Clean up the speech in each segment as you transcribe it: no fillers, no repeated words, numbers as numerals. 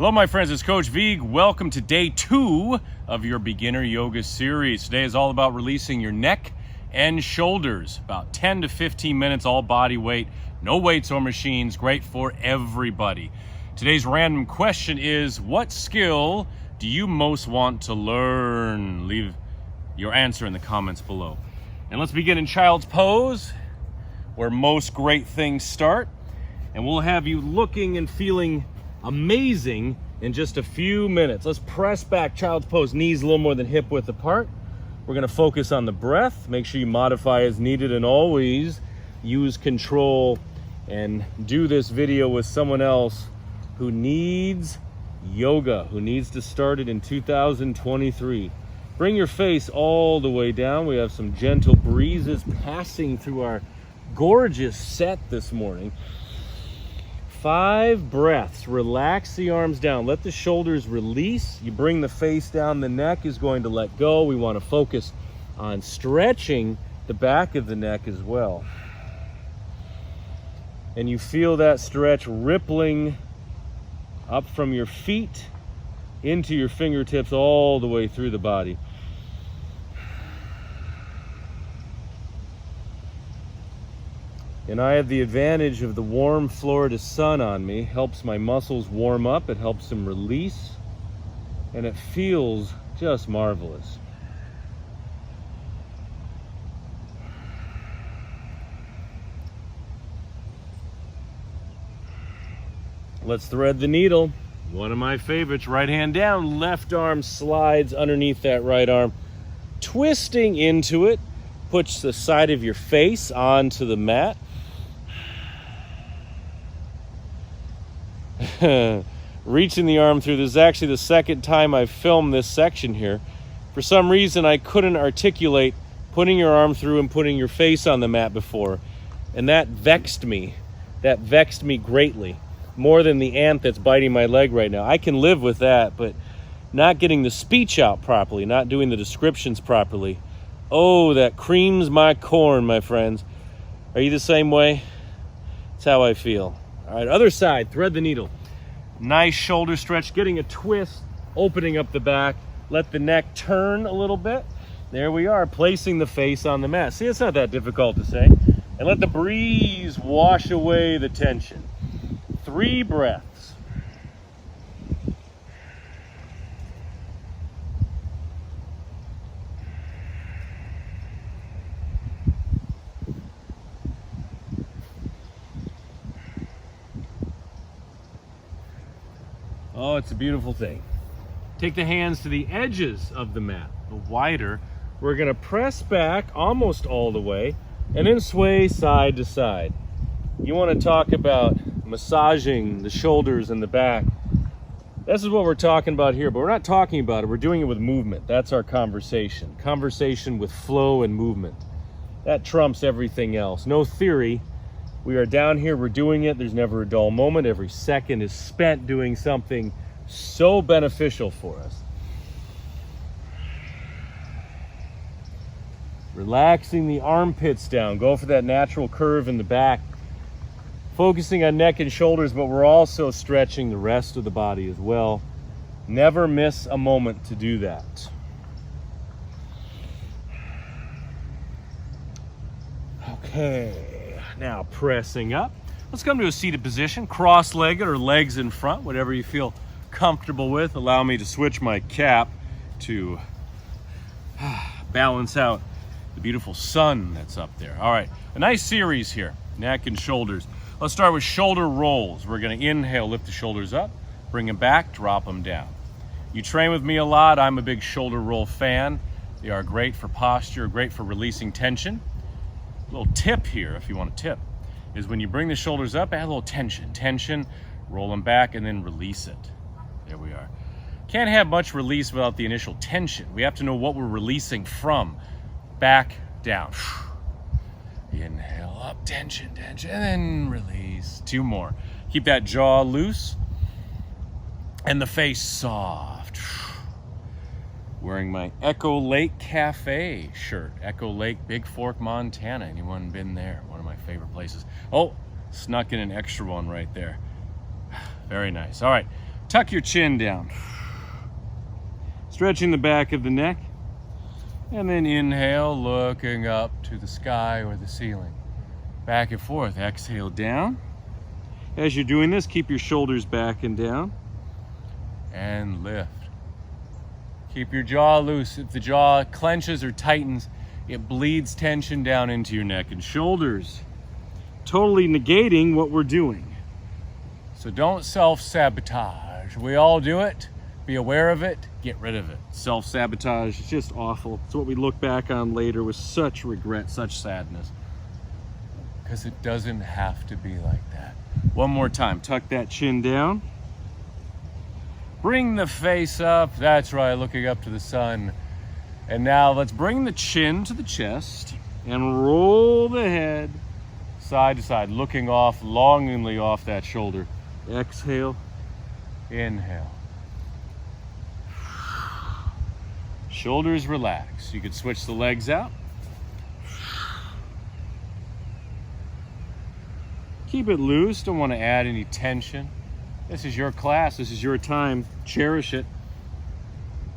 Hello my friends, it's Coach Vigue. Welcome to day 2 of your beginner yoga series. Today is all about releasing your neck and shoulders. About 10 to 15 minutes, all body weight, no weights or machines, great for everybody. Today's random question is, what skill do you most want to learn? Leave your answer in the comments below. And let's begin in child's pose, where most great things start. And we'll have you looking and feeling amazing in just a few minutes. Let's press back, child's pose, knees a little more than hip width apart. We're going to focus on the breath. Make sure you modify as needed and always use control, and do this video with someone else who needs yoga, who needs to start it in 2023. Bring your face all the way down. We have some gentle breezes passing through our gorgeous set this morning. 5 breaths. Relax the arms down. Let the shoulders release. You bring the face down. The neck is going to let go. We want to focus on stretching the back of the neck as well. And you feel that stretch rippling up from your feet into your fingertips all the way through the body. And I have the advantage of the warm Florida sun on me. Helps my muscles warm up, it helps them release, and it feels just marvelous. Let's thread the needle. One of my favorites, right hand down, left arm slides underneath that right arm, twisting into it, puts the side of your face onto the mat. Reaching the arm through. This is actually the second time I've filmed this section here. For some reason I couldn't articulate putting your arm through and putting your face on the mat before, and that vexed me. That vexed me greatly, more than the ant that's biting my leg right now. I can live with that, but not getting the speech out properly, not doing the descriptions properly, oh, that creams my corn, my friends. Are you the same way? That's how I feel. All right, other side, thread the needle. Nice shoulder stretch, getting a twist, opening up the back. Let the neck turn a little bit. There we are, placing the face on the mat. See, it's not that difficult to say. And let the breeze wash away the tension. 3 breaths. Oh, it's a beautiful thing. Take the hands to the edges of the mat, the wider. We're going to press back almost all the way and then sway side to side. You want to talk about massaging the shoulders and the back. This is what we're talking about here, but we're not talking about it. We're doing it with movement. That's our conversation. Conversation with flow and movement. That trumps everything else. No theory. We are down here, we're doing it. There's never a dull moment. Every second is spent doing something so beneficial for us. Relaxing the armpits down. Go for that natural curve in the back. Focusing on neck and shoulders, but we're also stretching the rest of the body as well. Never miss a moment to do that. Okay. Now pressing up. Let's come to a seated position, cross-legged or legs in front, whatever you feel comfortable with. Allow me to switch my cap to balance out the beautiful sun that's up there. All right, a nice series here, neck and shoulders. Let's start with shoulder rolls. We're gonna inhale, lift the shoulders up, bring them back, drop them down. You train with me a lot. I'm a big shoulder roll fan. They are great for posture, great for releasing tension. Little tip here, if you want to tip, is when you bring the shoulders up, add a little tension, roll them back, and then release it. There we are. Can't have much release without the initial tension. We have to know what we're releasing from. Back, down. Inhale, up, tension, and then release. 2 more. Keep that jaw loose and the face soft. Wearing my Echo Lake Cafe shirt. Echo Lake, Big Fork, Montana. Anyone been there? One of my favorite places. Oh, snuck in an extra one right there. Very nice. All right, Tuck your chin down. Stretching the back of the neck. And then inhale, looking up to the sky or the ceiling. Back and forth. Exhale down. As you're doing this, keep your shoulders back and down. And lift. Keep your jaw loose. If the jaw clenches or tightens, it bleeds tension down into your neck and shoulders, totally negating what we're doing. So don't self-sabotage. We all do it. Be aware of it. Get rid of it. Self-sabotage is just awful. It's what we look back on later with such regret, such sadness. Because it doesn't have to be like that. One more time. Tuck that chin down. Bring the face up. That's right, looking up to the sun. And now let's bring the chin to the chest and roll the head side to side, looking off, longingly off that shoulder. Exhale, inhale. Shoulders relax. You could switch the legs out. Keep it loose, don't want to add any tension. This is your class, this is your time. Cherish it.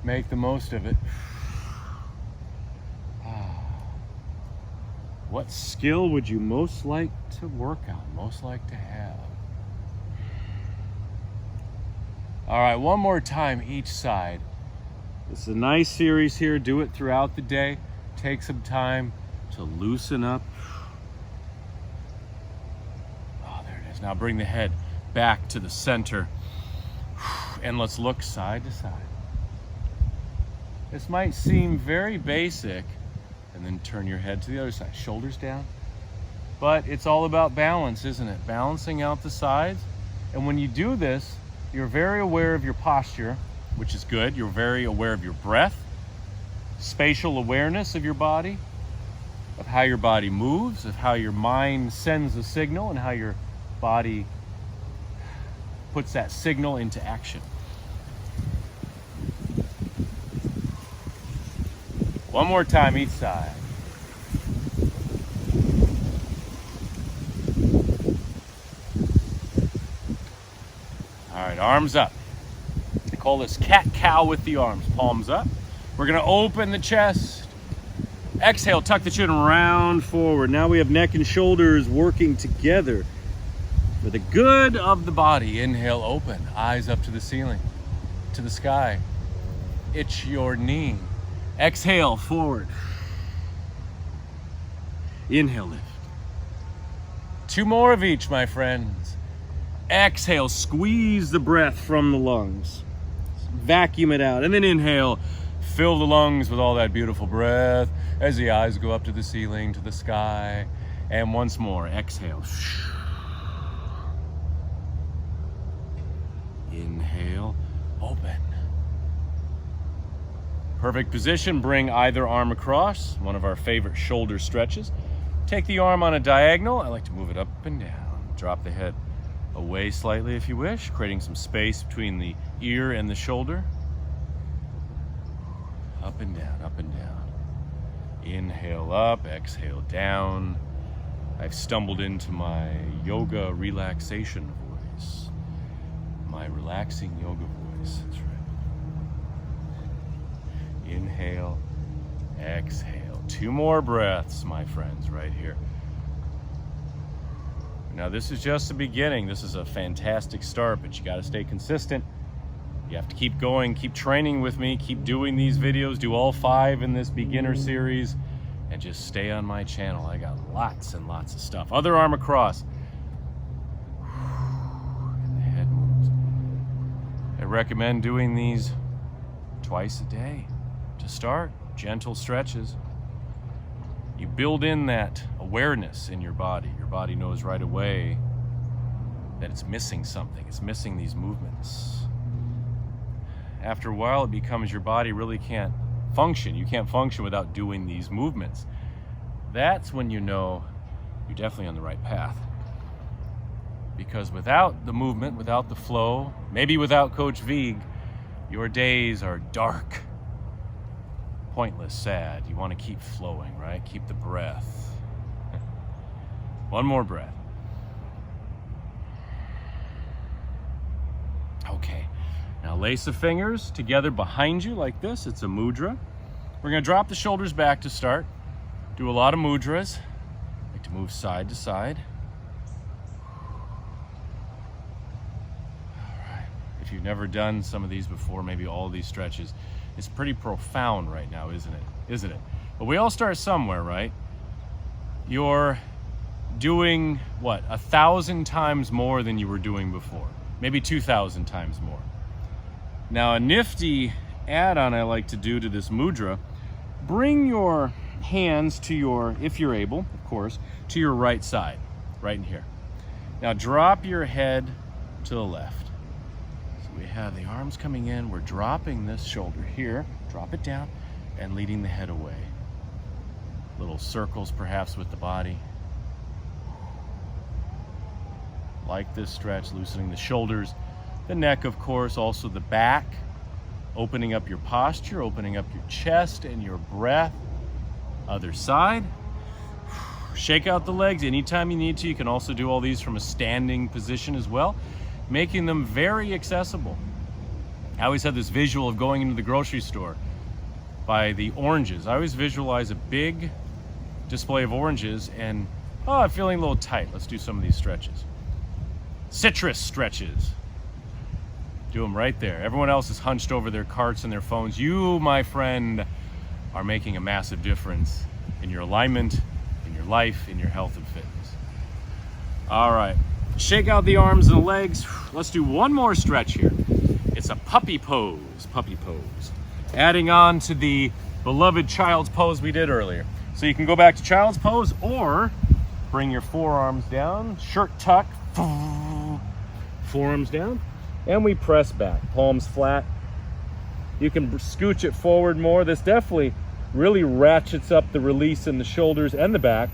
Make the most of it. What skill would you most like to work on, most like to have? All right, one more time each side. This is a nice series here. Do it throughout the day. Take some time to loosen up. Oh, there it is. Now bring the head back to the center and let's look side to side. This might seem very basic, and then turn your head to the other side, shoulders down. But it's all about balance, isn't it? Balancing out the sides. And when you do this, you're very aware of your posture, which is good. You're very aware of your breath, spatial awareness of your body, of how your body moves, of how your mind sends a signal, and how your body puts that signal into action. One more time each side. All right, arms up. I call this cat-cow with the arms. Palms up. We're gonna open the chest. Exhale, tuck the chin, round forward. Now we have neck and shoulders working together for the good of the body. Inhale, open. Eyes up to the ceiling, to the sky. Itch your knee. Exhale, forward. Inhale, lift. Two more of each, my friends. Exhale, squeeze the breath from the lungs. Vacuum it out. And then inhale, fill the lungs with all that beautiful breath as the eyes go up to the ceiling, to the sky. And once more, exhale. Inhale, open. Perfect position, bring either arm across, one of our favorite shoulder stretches. Take the arm on a diagonal. I like to move it up and down. Drop the head away slightly if you wish, creating some space between the ear and the shoulder. Up and down, up and down. Inhale up, exhale down. I've stumbled into my yoga relaxation voice. My relaxing yoga voice, that's right. Inhale, exhale. Two more breaths, my friends, right here. Now this is just the beginning. This is a fantastic start, but you got to stay consistent. You have to keep going, keep training with me, keep doing these videos, do all 5 in this beginner series, and just stay on my channel. I got lots and lots of stuff. Other arm across. And the head moves. I recommend doing these twice a day. To start, gentle stretches. You build in that awareness in your body. Your body knows right away that it's missing something. It's missing these movements. After a while, it becomes your body really can't function. You can't function without doing these movements. That's when you know you're definitely on the right path. Because without the movement, without the flow, maybe without Coach Vigue, your days are dark, pointless, sad. You want to keep flowing, right? Keep the breath. One more breath. Okay, lace the fingers together behind you like this. It's a mudra. We're going to drop the shoulders back to start. Do a lot of mudras. Like to move side to side. All right. If you've never done some of these before, maybe all of these stretches, it's pretty profound right now, isn't it? Isn't it? But we all start somewhere, right? You're doing what, 1,000 times more than you were doing before, maybe 2,000 times more. Now, a nifty add-on I like to do to this mudra, bring your hands to your, if you're able, of course, to your right side, right in here. Now drop your head to the left. So we have the arms coming in, we're dropping this shoulder here, drop it down, and leading the head away. Little circles perhaps with the body. Like this stretch, loosening the shoulders, the neck, of course, also the back, opening up your posture, opening up your chest and your breath. Other side. Shake out the legs anytime you need to. You can also do all these from a standing position as well, making them very accessible. I always had this visual of going into the grocery store by the oranges. I always visualize a big display of oranges and, oh, I'm feeling a little tight. Let's do some of these stretches. Citrus stretches. Do them right there. Everyone else is hunched over their carts and their phones. You, my friend, are making a massive difference in your alignment, in your life, in your health and fitness. All right, shake out the arms and the legs. Let's do one more stretch here. It's a puppy pose, adding on to the beloved child's pose we did earlier. So you can go back to child's pose or bring your forearms down, shirt tuck, forearms down, and we press back, palms flat. You can scooch it forward more. This definitely really ratchets up the release in the shoulders and the back.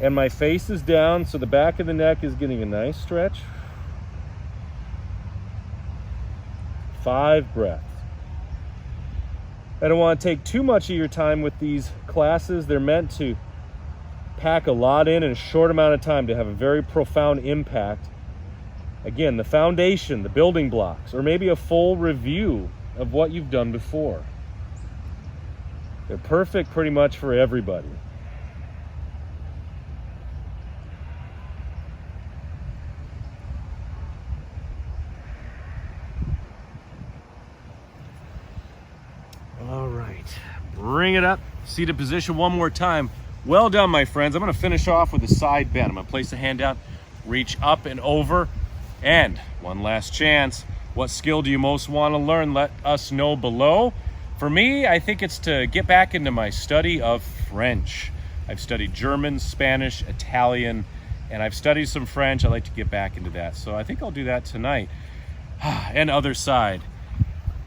And my face is down, so the back of the neck is getting a nice stretch. 5 breaths. I don't want to take too much of your time with these classes. They're meant to pack a lot in a short amount of time to have a very profound impact. Again, the foundation, the building blocks, or maybe a full review of what you've done before. They're perfect pretty much for everybody. All right, bring it up, seated position one more time. Well done, my friends. I'm gonna finish off with a side bend. I'm gonna place the hand down, reach up and over, and one last chance. What skill do you most want to learn? Let us know below. For me, I think it's to get back into my study of French. I've studied German, Spanish, Italian, and I've studied some French. I'd like to get back into that. So I think I'll do that tonight. And other side.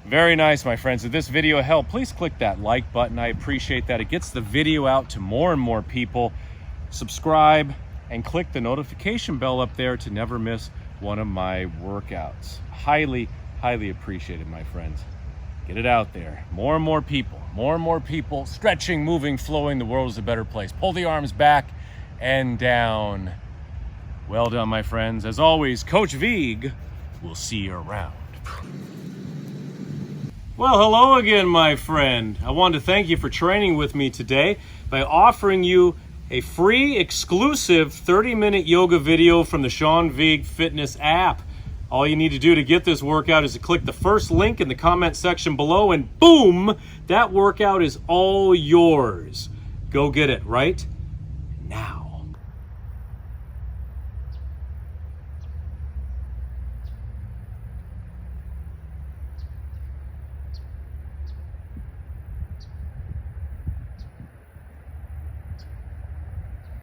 Very nice, my friends. If this video helped, please click that like button. I appreciate that. It gets the video out to more and more people. Subscribe and click the notification bell up there to never miss one of my workouts. Highly, highly appreciated, my friends. Get it out there. More and more people stretching, moving, flowing. The world is a better place. Pull the arms back and down. Well done, my friends. As always, Coach Vigue will see you around. Well, hello again, my friend. I want to thank you for training with me today by offering you a free, exclusive 30-minute yoga video from the Sean Vigue Fitness app. All you need to do to get this workout is to click the first link in the comment section below, and boom, that workout is all yours. Go get it right now.